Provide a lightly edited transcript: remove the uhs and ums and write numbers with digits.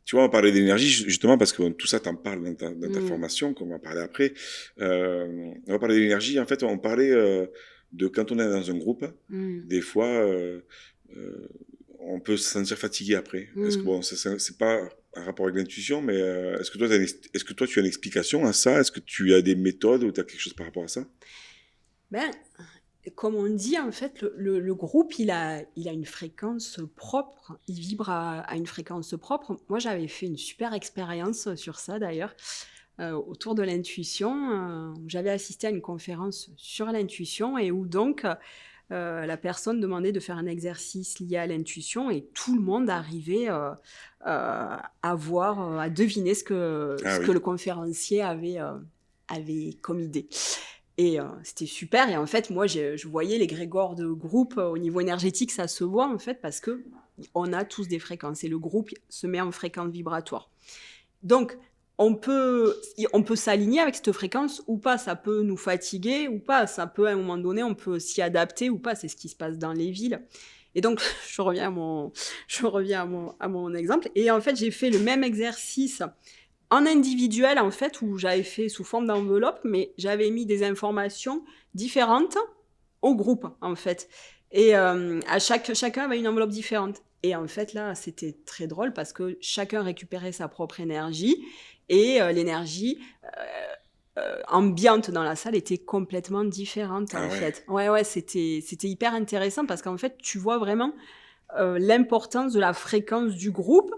Tu vois, on parlait d'énergie justement parce que bon, tout ça, t'en parles dans ta Mm. formation, qu'on va parler après. On va parler d'énergie. En fait, on parlait de quand on est dans un groupe, Mm. des fois, euh, on peut se sentir fatigué après. Est-ce que Mm. bon, c'est pas un rapport avec l'intuition, mais est-ce que toi, est-ce que toi, tu as une explication à ça? Est-ce que tu as des méthodes ou tu as quelque chose par rapport à ça? Ben, comme on dit, en fait, le groupe, il a une fréquence propre, il vibre à une fréquence propre. Moi, j'avais fait une super expérience sur ça, d'ailleurs, autour de l'intuition. J'avais assisté à une conférence sur l'intuition et où donc la personne demandait de faire un exercice lié à l'intuition et tout le monde arrivait à voir, à deviner Ah ce que oui. le conférencier avait comme idée. Et c'était super. Et en fait, moi, je voyais les grégores de groupe au niveau énergétique, ça se voit en fait parce que on a tous des fréquences et le groupe se met en fréquence vibratoire. Donc, on peut s'aligner avec cette fréquence ou pas. Ça peut nous fatiguer ou pas. Ça peut, à un moment donné, on peut s'y adapter ou pas. C'est ce qui se passe dans les villes. Et donc, je reviens à mon exemple. Et en fait, j'ai fait le même exercice en individuel, en fait, où j'avais fait sous forme d'enveloppe, mais j'avais mis des informations différentes au groupe, en fait. Et chacun avait une enveloppe différente. Et en fait, là, c'était très drôle parce que chacun récupérait sa propre énergie et l'énergie ambiante dans la salle était complètement différente, Ah en ouais. fait. Ouais, ouais, c'était hyper intéressant parce qu'en fait, tu vois vraiment l'importance de la fréquence du groupe